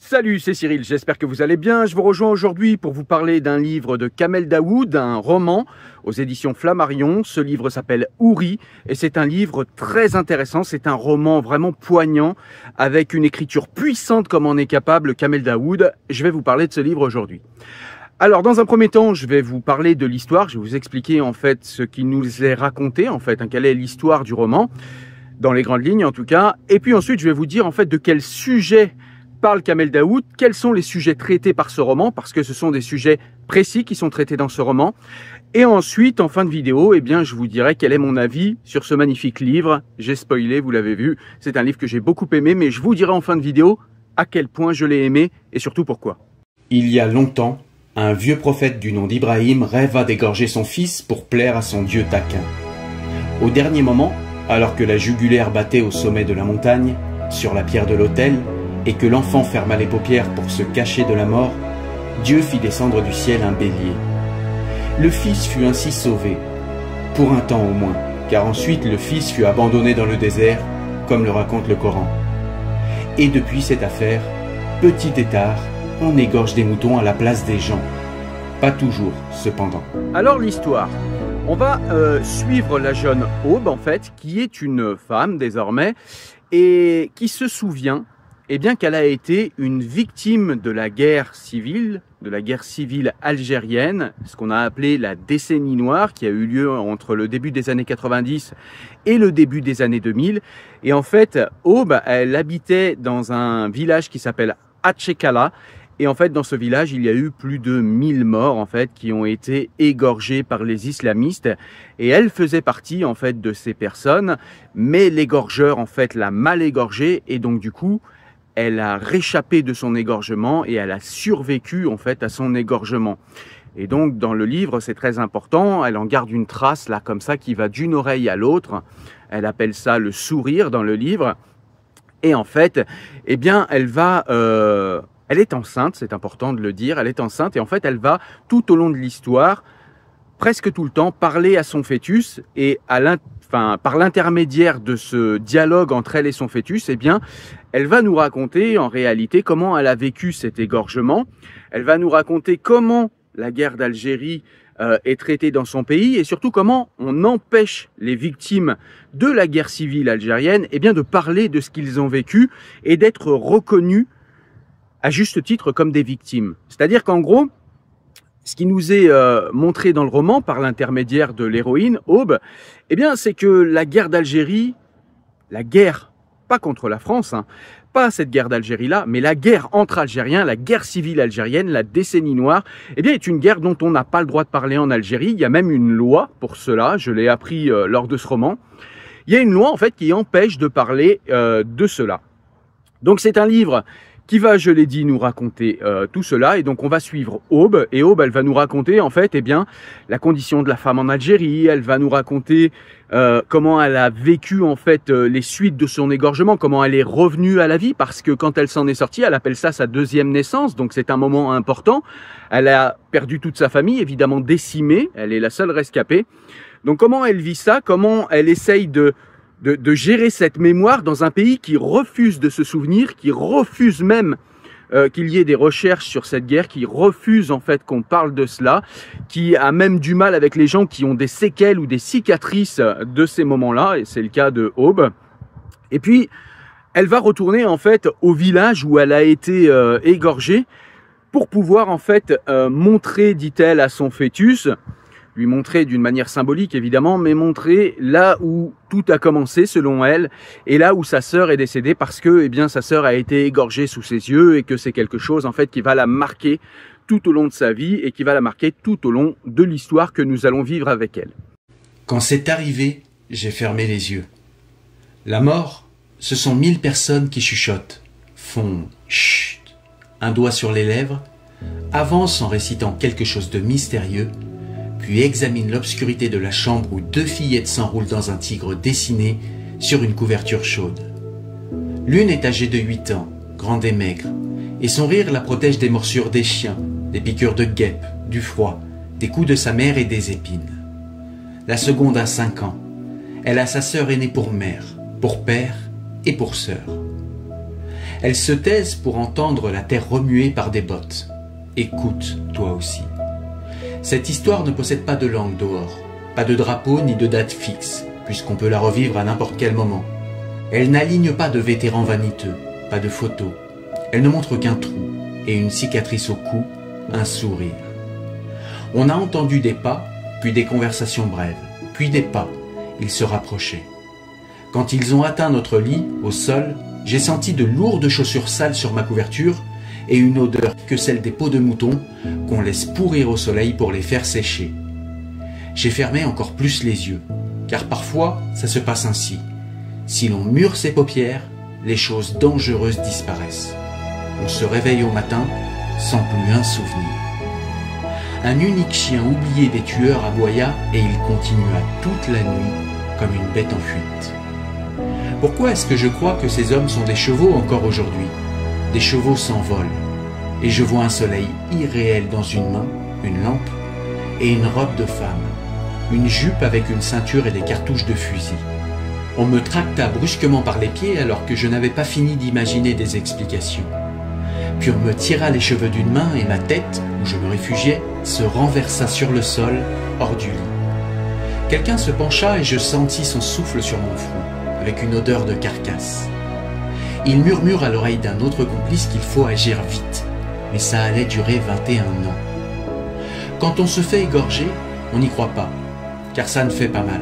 Salut, c'est Cyril, j'espère que vous allez bien. Je vous rejoins aujourd'hui pour vous parler d'un livre de Kamel Daoud, un roman aux éditions Flammarion. Ce livre s'appelle Houri et c'est un livre très intéressant. C'est un roman vraiment poignant avec une écriture puissante comme en est capable Kamel Daoud. Je vais vous parler de ce livre aujourd'hui. Alors, dans un premier temps, je vais vous parler de l'histoire. Je vais vous expliquer en fait ce qui nous est raconté, quelle est l'histoire du roman, dans les grandes lignes en tout cas. Et puis ensuite, je vais vous dire en fait de quel sujet parle Kamel Daoud, quels sont les sujets traités par ce roman, parce que ce sont des sujets précis qui sont traités dans ce roman. Et ensuite, en fin de vidéo, je vous dirai quel est mon avis sur ce magnifique livre. J'ai spoilé, vous l'avez vu, c'est un livre que j'ai beaucoup aimé, mais je vous dirai en fin de vidéo à quel point je l'ai aimé et surtout pourquoi. Il y a longtemps, un vieux prophète du nom d'Ibrahim rêva d'égorger son fils pour plaire à son Dieu taquin. Au dernier moment, alors que la jugulaire battait au sommet de la montagne, sur la pierre de l'autel, et que l'enfant ferma les paupières pour se cacher de la mort, Dieu fit descendre du ciel un bélier. Le fils fut ainsi sauvé, pour un temps au moins, car ensuite le fils fut abandonné dans le désert, comme le raconte le Coran. Et depuis cette affaire, petit et tard, on égorge des moutons à la place des gens. Pas toujours, cependant. Alors l'histoire, on va suivre la jeune Aube, qui est une femme désormais, et qui se souvient qu'elle a été une victime de la guerre civile algérienne, ce qu'on a appelé la décennie noire, qui a eu lieu entre le début des années 90 et le début des années 2000. Et en fait, Aube, elle habitait dans un village qui s'appelle Atchekala. Et en fait, dans ce village, il y a eu plus de 1000 morts, qui ont été égorgés par les islamistes. Et elle faisait partie, de ces personnes. Mais l'égorgeur, l'a mal égorgée. Et donc, du coup, elle a réchappé de son égorgement et elle a survécu à son égorgement. Et donc dans le livre, c'est très important, elle en garde une trace là comme ça qui va d'une oreille à l'autre. Elle appelle ça le sourire dans le livre. Et en fait, elle est enceinte, c'est important de le dire, elle est enceinte et en fait elle va tout au long de l'histoire, presque tout le temps, parler à son fœtus et par l'intermédiaire de ce dialogue entre elle et son fœtus, elle va nous raconter en réalité comment elle a vécu cet égorgement. Elle va nous raconter comment la guerre d'Algérie est traitée dans son pays et surtout comment on empêche les victimes de la guerre civile algérienne de parler de ce qu'ils ont vécu et d'être reconnus à juste titre comme des victimes. C'est-à-dire qu'en gros, ce qui nous est montré dans le roman par l'intermédiaire de l'héroïne, Aube, c'est que la guerre d'Algérie, la guerre, pas contre la France, pas cette guerre d'Algérie-là, mais la guerre entre Algériens, la guerre civile algérienne, la décennie noire, est une guerre dont on n'a pas le droit de parler en Algérie. Il y a même une loi pour cela, je l'ai appris lors de ce roman. Il y a une loi qui empêche de parler de cela. Donc c'est un livre qui va, je l'ai dit, nous raconter tout cela. Et donc, on va suivre Aube. Et Aube, elle va nous raconter, la condition de la femme en Algérie. Elle va nous raconter comment elle a vécu, les suites de son égorgement, comment elle est revenue à la vie. Parce que quand elle s'en est sortie, elle appelle ça sa deuxième naissance. Donc, c'est un moment important. Elle a perdu toute sa famille, évidemment décimée. Elle est la seule rescapée. Donc, comment elle vit ça? Comment elle essaye de gérer cette mémoire dans un pays qui refuse de se souvenir, qui refuse même qu'il y ait des recherches sur cette guerre, qui refuse qu'on parle de cela, qui a même du mal avec les gens qui ont des séquelles ou des cicatrices de ces moments-là, et c'est le cas de Aube. Et puis, elle va retourner au village où elle a été égorgée pour pouvoir montrer, dit-elle, à son fœtus, lui montrer d'une manière symbolique évidemment, mais montrer là où tout a commencé selon elle, et là où sa sœur est décédée parce que sa sœur a été égorgée sous ses yeux et que c'est quelque chose qui va la marquer tout au long de sa vie et qui va la marquer tout au long de l'histoire que nous allons vivre avec elle. Quand c'est arrivé, j'ai fermé les yeux. La mort, ce sont 1000 personnes qui chuchotent, font chut, un doigt sur les lèvres, avancent en récitant quelque chose de mystérieux, puis examine l'obscurité de la chambre où 2 fillettes s'enroulent dans un tigre dessiné sur une couverture chaude. L'une est âgée de 8 ans, grande et maigre, et son rire la protège des morsures des chiens, des piqûres de guêpes, du froid, des coups de sa mère et des épines. La seconde a 5 ans. Elle a sa sœur aînée pour mère, pour père et pour sœur. Elles se taisent pour entendre la terre remuer par des bottes. Écoute, toi aussi. Cette histoire ne possède pas de langue dehors, pas de drapeau ni de date fixe, puisqu'on peut la revivre à n'importe quel moment. Elle n'aligne pas de vétérans vaniteux, pas de photos. Elle ne montre qu'un trou et une cicatrice au cou, un sourire. On a entendu des pas, puis des conversations brèves, puis des pas. Ils se rapprochaient. Quand ils ont atteint notre lit, au sol, j'ai senti de lourdes chaussures sales sur ma couverture et une odeur que celle des peaux de mouton qu'on laisse pourrir au soleil pour les faire sécher. J'ai fermé encore plus les yeux, car parfois ça se passe ainsi. Si l'on mure ses paupières, les choses dangereuses disparaissent. On se réveille au matin sans plus un souvenir. Un unique chien oublié des tueurs aboya et il continua toute la nuit comme une bête en fuite. Pourquoi est-ce que je crois que ces hommes sont des chevaux encore aujourd'hui? Des chevaux s'envolent, et je vois un soleil irréel dans une main, une lampe, et une robe de femme, une jupe avec une ceinture et des cartouches de fusil. On me tracta brusquement par les pieds alors que je n'avais pas fini d'imaginer des explications. Puis on me tira les cheveux d'une main et ma tête, où je me réfugiais, se renversa sur le sol, hors du lit. Quelqu'un se pencha et je sentis son souffle sur mon front, avec une odeur de carcasse. Il murmure à l'oreille d'un autre complice qu'il faut agir vite, mais ça allait durer 21 ans. Quand on se fait égorger, on n'y croit pas, car ça ne fait pas mal.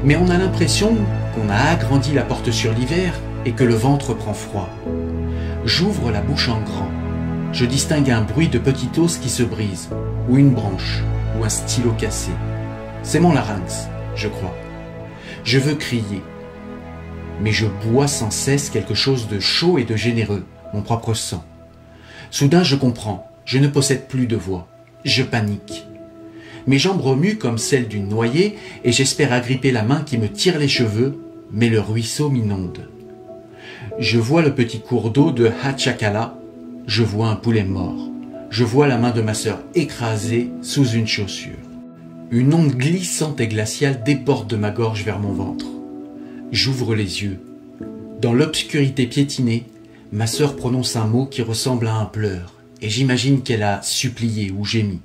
Mais on a l'impression qu'on a agrandi la porte sur l'hiver et que le ventre prend froid. J'ouvre la bouche en grand. Je distingue un bruit de petit os qui se brise, ou une branche, ou un stylo cassé. C'est mon larynx, je crois. Je veux crier. Mais je bois sans cesse quelque chose de chaud et de généreux, mon propre sang. Soudain je comprends, je ne possède plus de voix. Je panique. Mes jambes remuent comme celles d'une noyée et j'espère agripper la main qui me tire les cheveux, mais le ruisseau m'inonde. Je vois le petit cours d'eau de Hatchakala, je vois un poulet mort, je vois la main de ma sœur écrasée sous une chaussure. Une onde glissante et glaciale déborde de ma gorge vers mon ventre. J'ouvre les yeux. Dans l'obscurité piétinée, ma sœur prononce un mot qui ressemble à un pleur, et j'imagine qu'elle a supplié ou gémi.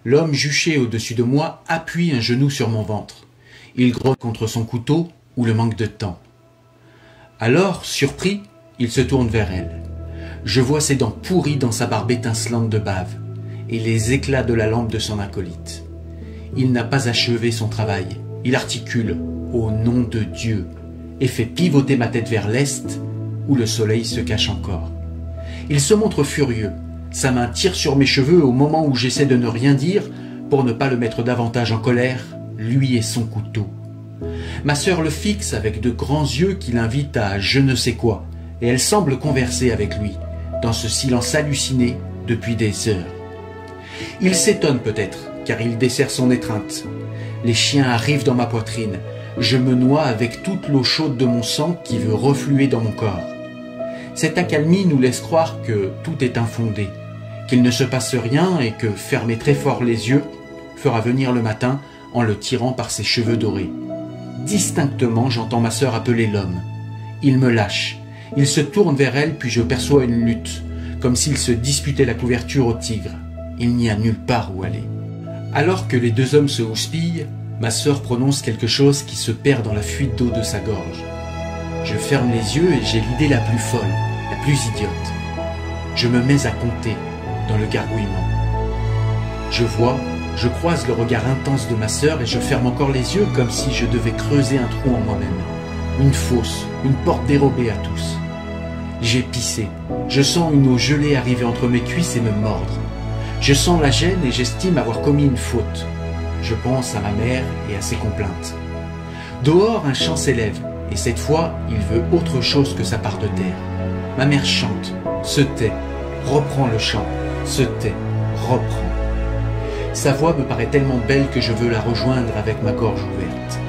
L'homme juché au-dessus de moi appuie un genou sur mon ventre. Il grotte contre son couteau ou le manque de temps. Alors, surpris, il se tourne vers elle. Je vois ses dents pourries dans sa barbe étincelante de bave et les éclats de la lampe de son acolyte. Il n'a pas achevé son travail. Il articule « Au nom de Dieu » et fait pivoter ma tête vers l'est où le soleil se cache encore. Il se montre furieux. Sa main tire sur mes cheveux au moment où j'essaie de ne rien dire pour ne pas le mettre davantage en colère, lui et son couteau. Ma sœur le fixe avec de grands yeux qui l'invitent à je ne sais quoi, et elle semble converser avec lui, dans ce silence halluciné depuis des heures. Il s'étonne peut-être, car il desserre son étreinte. Les chiens arrivent dans ma poitrine. Je me noie avec toute l'eau chaude de mon sang qui veut refluer dans mon corps. Cette accalmie nous laisse croire que tout est infondé, qu'il ne se passe rien et que fermer très fort les yeux fera venir le matin en le tirant par ses cheveux dorés. Distinctement, j'entends ma sœur appeler l'homme. Il me lâche. Il se tourne vers elle, puis je perçois une lutte, comme s'il se disputait la couverture au tigre. Il n'y a nulle part où aller. Alors que les deux hommes se houspillent, ma sœur prononce quelque chose qui se perd dans la fuite d'eau de sa gorge. Je ferme les yeux et j'ai l'idée la plus folle, la plus idiote. Je me mets à compter dans le gargouillement. Je croise le regard intense de ma sœur et je ferme encore les yeux comme si je devais creuser un trou en moi-même. Une fosse, une porte dérobée à tous. J'ai pissé. Je sens une eau gelée arriver entre mes cuisses et me mordre. Je sens la gêne et j'estime avoir commis une faute. Je pense à ma mère et à ses complaintes. Dehors, un chant s'élève, et cette fois, il veut autre chose que sa part de terre. Ma mère chante, se tait, reprend le chant, se tait, reprend. Sa voix me paraît tellement belle que je veux la rejoindre avec ma gorge ouverte.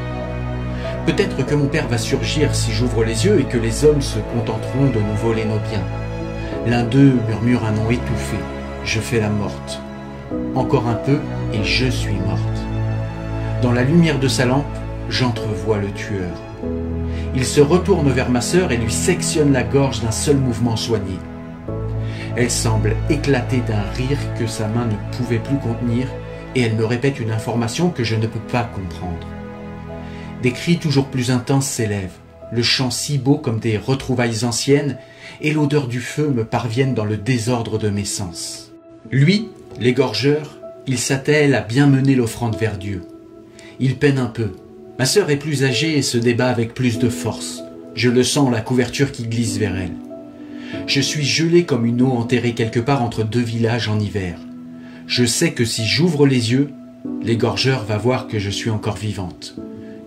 Peut-être que mon père va surgir si j'ouvre les yeux et que les hommes se contenteront de nous voler nos biens. L'un d'eux murmure un nom étouffé. Je fais la morte. Encore un peu et je suis morte. Dans la lumière de sa lampe, j'entrevois le tueur. Il se retourne vers ma sœur et lui sectionne la gorge d'un seul mouvement soigné. Elle semble éclater d'un rire que sa main ne pouvait plus contenir et elle me répète une information que je ne peux pas comprendre. Des cris toujours plus intenses s'élèvent, le chant si beau comme des retrouvailles anciennes et l'odeur du feu me parviennent dans le désordre de mes sens. Lui, l'égorgeur, il s'attelle à bien mener l'offrande vers Dieu. Il peine un peu. Ma sœur est plus âgée et se débat avec plus de force. Je le sens, la couverture qui glisse vers elle. Je suis gelé comme une eau enterrée quelque part entre deux villages en hiver. Je sais que si j'ouvre les yeux, l'égorgeur va voir que je suis encore vivante,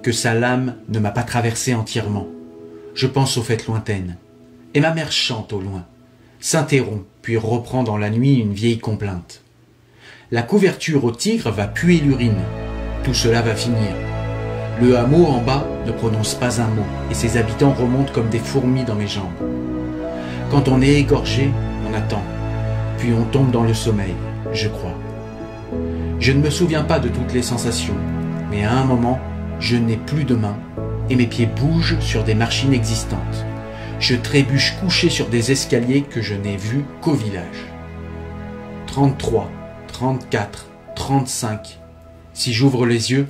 que sa lame ne m'a pas traversée entièrement. Je pense aux fêtes lointaines. Et ma mère chante au loin, s'interrompt, puis reprend dans la nuit une vieille complainte. La couverture au tigre va puer l'urine. Tout cela va finir. Le hameau en bas ne prononce pas un mot, et ses habitants remontent comme des fourmis dans mes jambes. Quand on est égorgé, on attend, puis on tombe dans le sommeil, je crois. Je ne me souviens pas de toutes les sensations, mais à un moment, je n'ai plus de main, et mes pieds bougent sur des marches inexistantes. Je trébuche couché sur des escaliers que je n'ai vus qu'au village. 33, 34, 35. Si j'ouvre les yeux,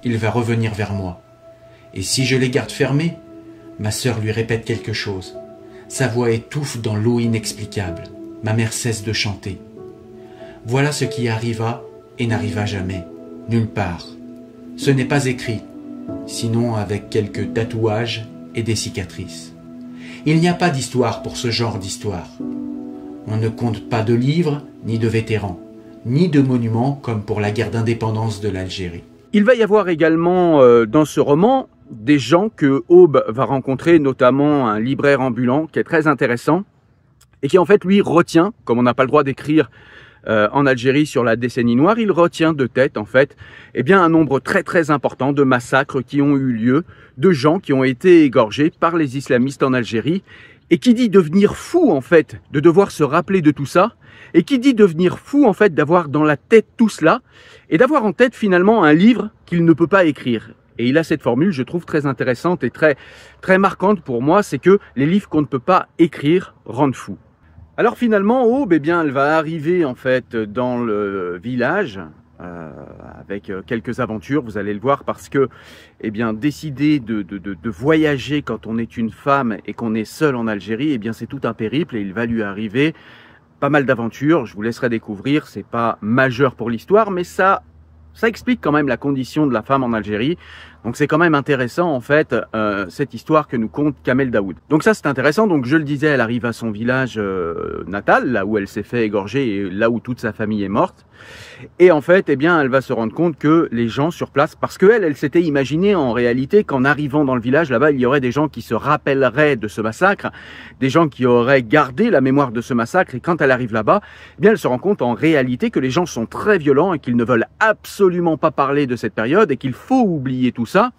il va revenir vers moi. Et si je les garde fermés, ma sœur lui répète quelque chose. Sa voix étouffe dans l'eau inexplicable. Ma mère cesse de chanter. Voilà ce qui arriva et n'arriva jamais, nulle part. Ce n'est pas écrit, sinon avec quelques tatouages et des cicatrices. Il n'y a pas d'histoire pour ce genre d'histoire. On ne compte pas de livres, ni de vétérans, ni de monuments comme pour la guerre d'indépendance de l'Algérie. Il va y avoir également dans ce roman des gens que Aube va rencontrer, notamment un libraire ambulant qui est très intéressant et qui en fait lui retient, comme on n'a pas le droit d'écrire en Algérie sur la décennie noire, il retient de tête en fait eh bien, un nombre très important de massacres qui ont eu lieu, de gens qui ont été égorgés par les islamistes en Algérie, et qui dit devenir fou en fait de devoir se rappeler de tout ça, et qui dit devenir fou en fait d'avoir dans la tête tout cela, et d'avoir en tête finalement un livre qu'il ne peut pas écrire. Et il a cette formule, je trouve très intéressante et très marquante pour moi, c'est que les livres qu'on ne peut pas écrire rendent fou. Alors finalement, Aube, eh bien, elle va arriver en fait dans le village avec quelques aventures, vous allez le voir, parce que eh bien, décider de voyager quand on est une femme et qu'on est seul en Algérie, eh bien, c'est tout un périple et il va lui arriver pas mal d'aventures. Je vous laisserai découvrir, c'est pas majeur pour l'histoire, mais ça explique quand même la condition de la femme en Algérie. Donc c'est quand même intéressant en fait cette histoire que nous conte Kamel Daoud. Donc ça c'est intéressant, donc je le disais, elle arrive à son village natal, là où elle s'est fait égorger et là où toute sa famille est morte. Et en fait, eh bien, elle va se rendre compte que les gens sur place, parce qu'elle s'était imaginé en réalité qu'en arrivant dans le village, là-bas, il y aurait des gens qui se rappelleraient de ce massacre, des gens qui auraient gardé la mémoire de ce massacre. Et quand elle arrive là-bas, eh bien, elle se rend compte en réalité que les gens sont très violents et qu'ils ne veulent absolument pas parler de cette période et qu'il faut oublier tout ça.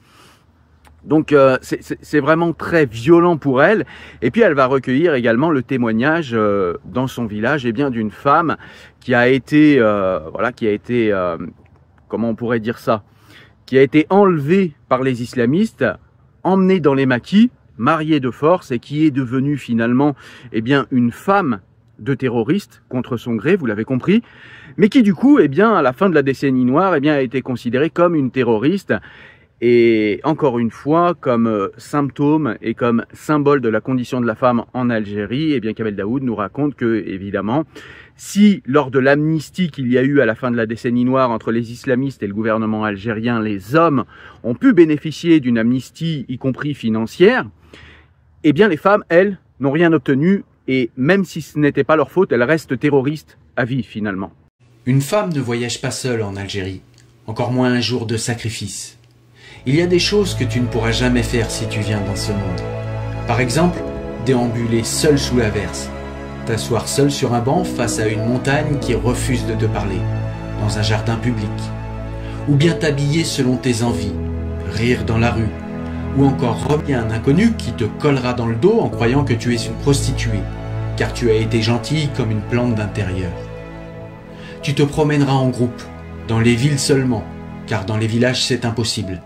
Donc c'est vraiment très violent pour elle. Et puis elle va recueillir également le témoignage dans son village d'une femme qui a été comment on pourrait dire ça, qui a été enlevée par les islamistes, emmenée dans les maquis, mariée de force et qui est devenue finalement une femme de terroriste contre son gré, vous l'avez compris, mais qui du coup à la fin de la décennie noire a été considérée comme une terroriste. Et encore une fois, comme symptôme et comme symbole de la condition de la femme en Algérie, Kamel Daoud nous raconte que, évidemment, si lors de l'amnistie qu'il y a eu à la fin de la décennie noire entre les islamistes et le gouvernement algérien, les hommes ont pu bénéficier d'une amnistie, y compris financière, les femmes, elles, n'ont rien obtenu et même si ce n'était pas leur faute, elles restent terroristes à vie finalement. Une femme ne voyage pas seule en Algérie, encore moins un jour de sacrifice. Il y a des choses que tu ne pourras jamais faire si tu viens dans ce monde. Par exemple, déambuler seul sous l'averse, t'asseoir seul sur un banc face à une montagne qui refuse de te parler, dans un jardin public, ou bien t'habiller selon tes envies, rire dans la rue, ou encore remuer un inconnu qui te collera dans le dos en croyant que tu es une prostituée, car tu as été gentille comme une plante d'intérieur. Tu te promèneras en groupe, dans les villes seulement, car dans les villages c'est impossible.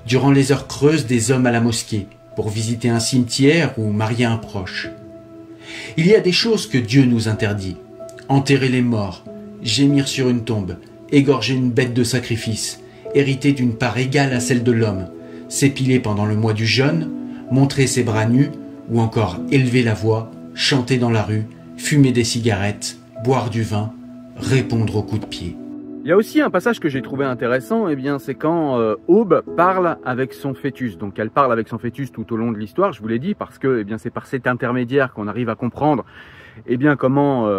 Durant les heures creuses des hommes à la mosquée, pour visiter un cimetière ou marier un proche. Il y a des choses que Dieu nous interdit. Enterrer les morts, gémir sur une tombe, égorger une bête de sacrifice, hériter d'une part égale à celle de l'homme, s'épiler pendant le mois du jeûne, montrer ses bras nus, ou encore élever la voix, chanter dans la rue, fumer des cigarettes, boire du vin, répondre aux coups de pied. Il y a aussi un passage que j'ai trouvé intéressant, c'est quand Aube parle avec son fœtus. Donc elle parle avec son fœtus tout au long de l'histoire, je vous l'ai dit, parce que c'est par cet intermédiaire qu'on arrive à comprendre comment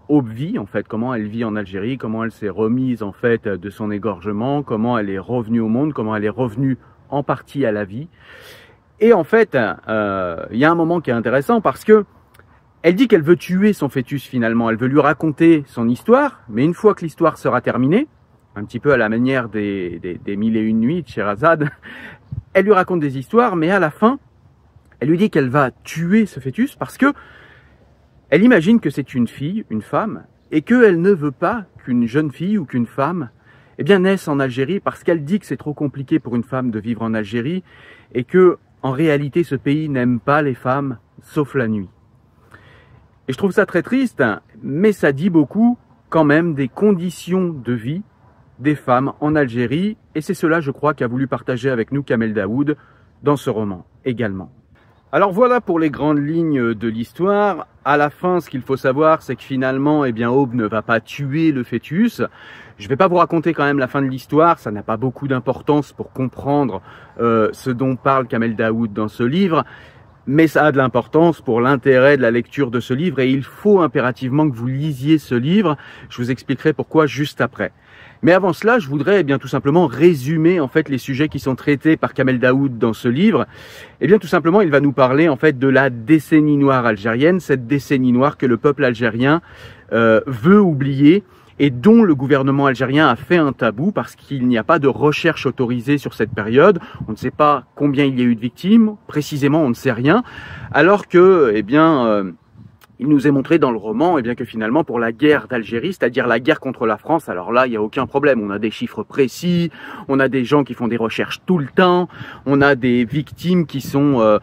Aube vit, en fait, comment elle vit en Algérie, comment elle s'est remise en fait de son égorgement, comment elle est revenue au monde, comment elle est revenue en partie à la vie. Et en fait, il y a un moment qui est intéressant parce que elle dit qu'elle veut tuer son fœtus finalement, elle veut lui raconter son histoire, mais une fois que l'histoire sera terminée, un petit peu à la manière des 1001 nuits de Sherazade, elle lui raconte des histoires, mais à la fin, elle lui dit qu'elle va tuer ce fœtus parce que elle imagine que c'est une fille, une femme, et qu'elle ne veut pas qu'une jeune fille ou qu'une femme naisse en Algérie parce qu'elle dit que c'est trop compliqué pour une femme de vivre en Algérie et que en réalité ce pays n'aime pas les femmes sauf la nuit. Et je trouve ça très triste, mais ça dit beaucoup quand même des conditions de vie des femmes en Algérie, et c'est cela, je crois, qu'a voulu partager avec nous Kamel Daoud dans ce roman également. Alors voilà pour les grandes lignes de l'histoire. À la fin, ce qu'il faut savoir, c'est que finalement, Aube ne va pas tuer le fœtus. Je ne vais pas vous raconter quand même la fin de l'histoire, ça n'a pas beaucoup d'importance pour comprendre ce dont parle Kamel Daoud dans ce livre. Mais ça a de l'importance pour l'intérêt de la lecture de ce livre et il faut impérativement que vous lisiez ce livre. Je vous expliquerai pourquoi juste après. Mais avant cela, je voudrais tout simplement résumer en fait les sujets qui sont traités par Kamel Daoud dans ce livre. Tout simplement, il va nous parler en fait de la décennie noire algérienne, cette décennie noire que le peuple algérien veut oublier et dont le gouvernement algérien a fait un tabou parce qu'il n'y a pas de recherche autorisée sur cette période. On ne sait pas combien il y a eu de victimes, précisément on ne sait rien, alors que il nous est montré dans le roman que finalement pour la guerre d'Algérie, c'est-à-dire la guerre contre la France, alors là il n'y a aucun problème, on a des chiffres précis, on a des gens qui font des recherches tout le temps, on a des victimes qui sont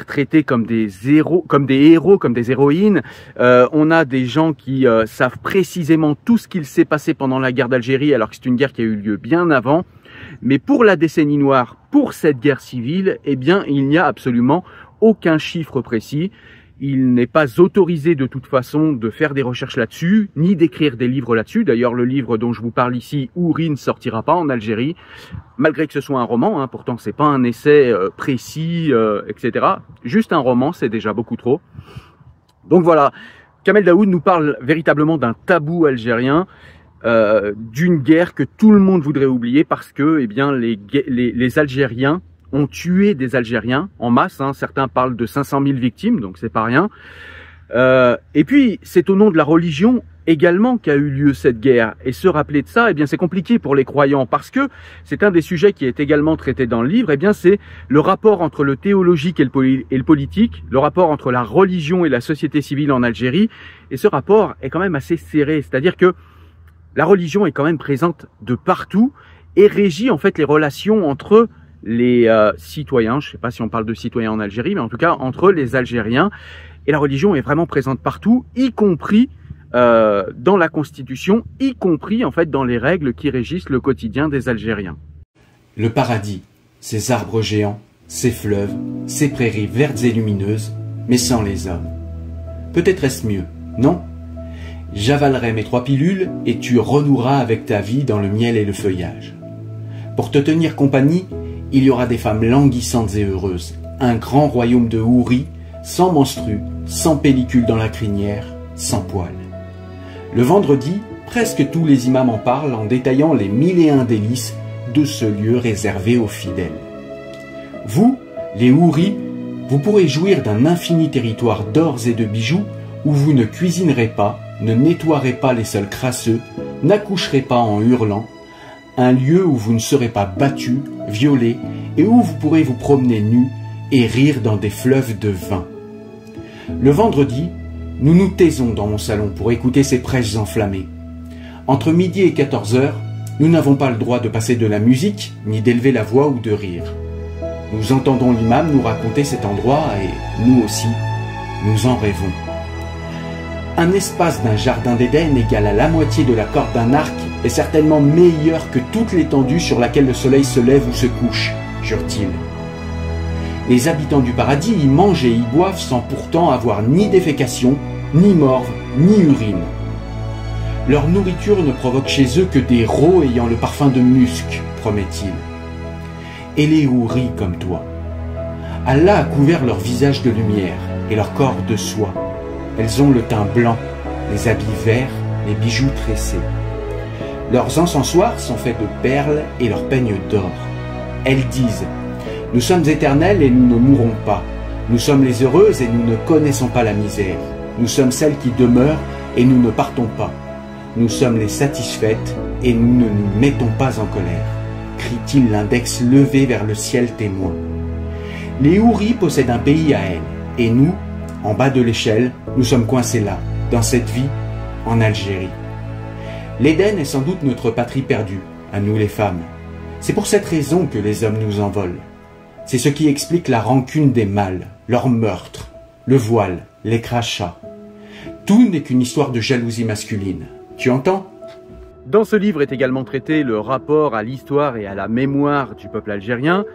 traitées comme des héros, comme des héroïnes, on a des gens qui savent précisément tout ce qu'il s'est passé pendant la guerre d'Algérie alors que c'est une guerre qui a eu lieu bien avant. Mais pour la décennie noire, pour cette guerre civile, il n'y a absolument aucun chiffre précis. Il n'est pas autorisé de toute façon de faire des recherches là-dessus, ni d'écrire des livres là-dessus. D'ailleurs, le livre dont je vous parle ici, Houri, ne sortira pas en Algérie, malgré que ce soit un roman, pourtant c'est pas un essai précis, etc. Juste un roman, c'est déjà beaucoup trop. Donc voilà, Kamel Daoud nous parle véritablement d'un tabou algérien, d'une guerre que tout le monde voudrait oublier parce que les Algériens ont tué des Algériens en masse, certains parlent de 500 000 victimes, donc c'est pas rien. Et puis, c'est au nom de la religion également qu'a eu lieu cette guerre. Et se rappeler de ça, c'est compliqué pour les croyants, parce que c'est un des sujets qui est également traité dans le livre, c'est le rapport entre le théologique et le politique, le rapport entre la religion et la société civile en Algérie, et ce rapport est quand même assez serré, c'est-à-dire que la religion est quand même présente de partout, et régit en fait les relations entre les citoyens, je ne sais pas si on parle de citoyens en Algérie, mais en tout cas entre les Algériens. Et la religion est vraiment présente partout, y compris dans la Constitution, y compris en fait dans les règles qui régissent le quotidien des Algériens. Le paradis, ces arbres géants, ces fleuves, ces prairies vertes et lumineuses, mais sans les hommes. Peut-être est-ce mieux, non? J'avalerai mes 3 pilules et tu renoueras avec ta vie dans le miel et le feuillage. Pour te tenir compagnie, il y aura des femmes languissantes et heureuses, un grand royaume de Houri, sans menstrues, sans pellicule dans la crinière, sans poils. Le vendredi, presque tous les imams en parlent en détaillant les 1001 délices de ce lieu réservé aux fidèles. Vous, les Houris, vous pourrez jouir d'un infini territoire d'ors et de bijoux où vous ne cuisinerez pas, ne nettoierez pas les sols crasseux, n'accoucherez pas en hurlant, un lieu où vous ne serez pas battus, violés, et où vous pourrez vous promener nus et rire dans des fleuves de vin. Le vendredi, nous nous taisons dans mon salon pour écouter ces prêches enflammés. Entre midi et 14 heures, nous n'avons pas le droit de passer de la musique, ni d'élever la voix ou de rire. Nous entendons l'imam nous raconter cet endroit et nous aussi, nous en rêvons. Un espace d'un jardin d'Éden égal à la moitié de la corde d'un arc est certainement meilleur que toute l'étendue sur laquelle le soleil se lève ou se couche, jure-t-il. Les habitants du paradis y mangent et y boivent sans pourtant avoir ni défécation, ni morve, ni urine. Leur nourriture ne provoque chez eux que des rots ayant le parfum de musc, promet-il. Et les houris comme toi. Allah a couvert leur visage de lumière et leur corps de soie. Elles ont le teint blanc, les habits verts, les bijoux tressés. Leurs encensoirs sont faits de perles et leurs peignes d'or. Elles disent « Nous sommes éternels et nous ne mourrons pas. Nous sommes les heureuses et nous ne connaissons pas la misère. Nous sommes celles qui demeurent et nous ne partons pas. Nous sommes les satisfaites et nous ne nous mettons pas en colère. » crie-t-il l'index levé vers le ciel témoin. Les houris possèdent un pays à elles, et nous, en bas de l'échelle, nous sommes coincés là, dans cette vie, en Algérie. L'Éden est sans doute notre patrie perdue, à nous les femmes. C'est pour cette raison que les hommes nous en volent. C'est ce qui explique la rancune des mâles, leur meurtre, le voile, les crachats. Tout n'est qu'une histoire de jalousie masculine. Tu entends ? Dans ce livre est également traité le rapport à l'histoire et à la mémoire du peuple algérien.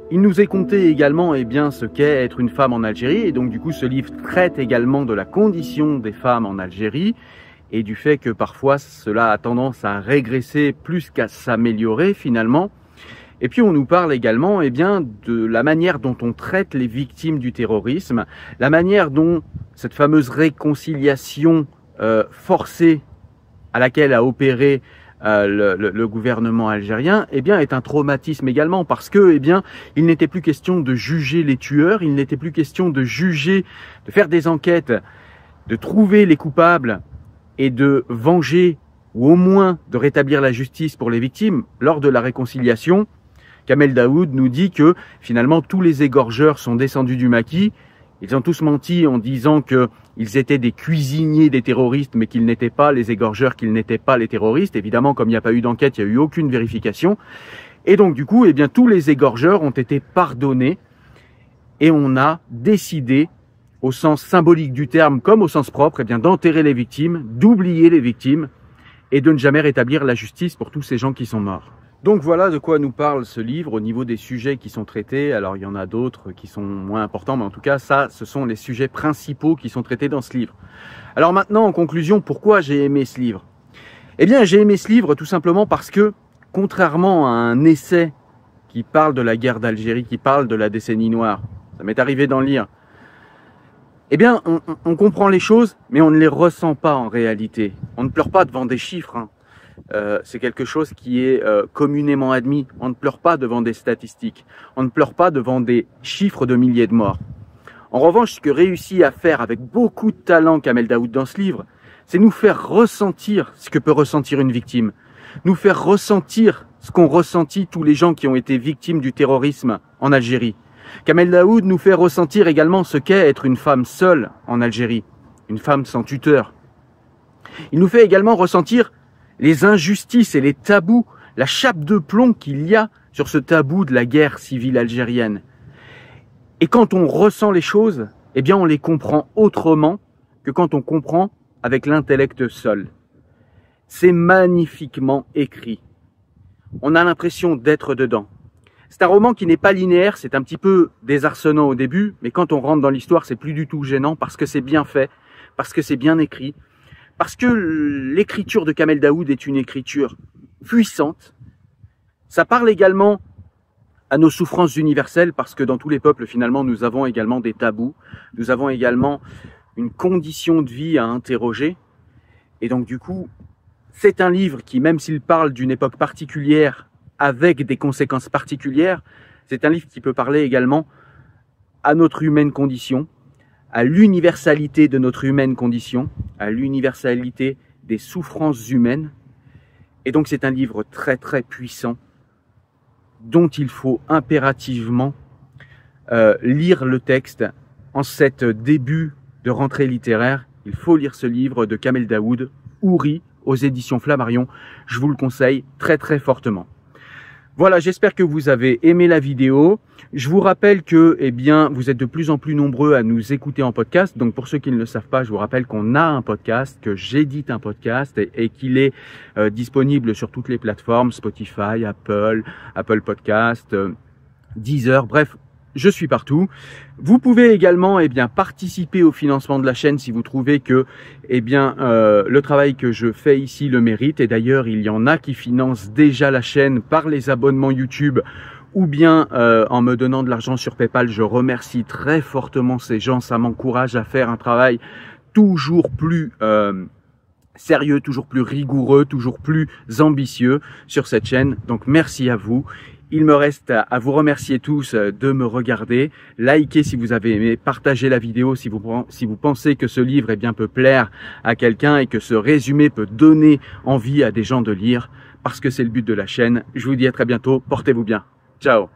Il nous est conté également ce qu'est être une femme en Algérie, et donc du coup ce livre traite également de la condition des femmes en Algérie et du fait que parfois cela a tendance à régresser plus qu'à s'améliorer finalement. Et puis on nous parle également de la manière dont on traite les victimes du terrorisme, la manière dont cette fameuse réconciliation forcée à laquelle a opéré le gouvernement algérien, est un traumatisme également, parce que, il n'était plus question de juger les tueurs, il n'était plus question de juger, de faire des enquêtes, de trouver les coupables et de venger, ou au moins de rétablir la justice pour les victimes. Lors de la réconciliation, Kamel Daoud nous dit que finalement tous les égorgeurs sont descendus du maquis. Ils ont tous menti en disant qu'ils étaient des cuisiniers des terroristes, mais qu'ils n'étaient pas les égorgeurs, qu'ils n'étaient pas les terroristes. Évidemment, comme il n'y a pas eu d'enquête, il n'y a eu aucune vérification. Et donc, du coup, tous les égorgeurs ont été pardonnés. Et on a décidé, au sens symbolique du terme comme au sens propre, d'enterrer les victimes, d'oublier les victimes et de ne jamais rétablir la justice pour tous ces gens qui sont morts. Donc voilà de quoi nous parle ce livre au niveau des sujets qui sont traités. Alors il y en a d'autres qui sont moins importants, mais en tout cas ce sont les sujets principaux qui sont traités dans ce livre. Alors maintenant, en conclusion, pourquoi j'ai aimé ce livre ? J'ai aimé ce livre tout simplement parce que, contrairement à un essai qui parle de la guerre d'Algérie, qui parle de la décennie noire, ça m'est arrivé d'en lire, on comprend les choses, mais on ne les ressent pas en réalité. On ne pleure pas devant des chiffres, c'est quelque chose qui est communément admis. On ne pleure pas devant des statistiques. On ne pleure pas devant des chiffres de milliers de morts. En revanche, ce que réussit à faire avec beaucoup de talent Kamel Daoud dans ce livre, c'est nous faire ressentir ce que peut ressentir une victime. Nous faire ressentir ce qu'ont ressenti tous les gens qui ont été victimes du terrorisme en Algérie. Kamel Daoud nous fait ressentir également ce qu'est être une femme seule en Algérie, une femme sans tuteur. Il nous fait également ressentir les injustices et les tabous, la chape de plomb qu'il y a sur ce tabou de la guerre civile algérienne. Et quand on ressent les choses, on les comprend autrement que quand on comprend avec l'intellect seul. C'est magnifiquement écrit. On a l'impression d'être dedans. C'est un roman qui n'est pas linéaire, c'est un petit peu désarçonnant au début, mais quand on rentre dans l'histoire, c'est plus du tout gênant parce que c'est bien fait, parce que c'est bien écrit, parce que l'écriture de Kamel Daoud est une écriture puissante. Ça parle également à nos souffrances universelles, parce que dans tous les peuples, finalement, nous avons également des tabous, nous avons également une condition de vie à interroger. Et donc, du coup, c'est un livre qui, même s'il parle d'une époque particulière, avec des conséquences particulières, c'est un livre qui peut parler également à notre humaine condition, à l'universalité de notre humaine condition, à l'universalité des souffrances humaines. Et donc c'est un livre très très puissant dont il faut impérativement lire le texte en cet début de rentrée littéraire. Il faut lire ce livre de Kamel Daoud, Houris, aux éditions Flammarion. Je vous le conseille très très fortement. Voilà, j'espère que vous avez aimé la vidéo. Je vous rappelle que, eh bien, vous êtes de plus en plus nombreux à nous écouter en podcast. Donc, pour ceux qui ne le savent pas, je vous rappelle qu'on a un podcast, que j'édite un podcast et qu'il est disponible sur toutes les plateformes, Spotify, Apple Podcast, Deezer, bref. Je suis partout. Vous pouvez également participer au financement de la chaîne si vous trouvez que le travail que je fais ici le mérite. Et d'ailleurs, il y en a qui financent déjà la chaîne par les abonnements YouTube ou bien en me donnant de l'argent sur PayPal. Je remercie très fortement ces gens. Ça m'encourage à faire un travail toujours plus sérieux, toujours plus rigoureux, toujours plus ambitieux sur cette chaîne. Donc merci à vous. Il me reste à vous remercier tous de me regarder. Likez si vous avez aimé, partagez la vidéo si vous pensez que ce livre peut plaire à quelqu'un et que ce résumé peut donner envie à des gens de lire, parce que c'est le but de la chaîne. Je vous dis à très bientôt, portez-vous bien. Ciao.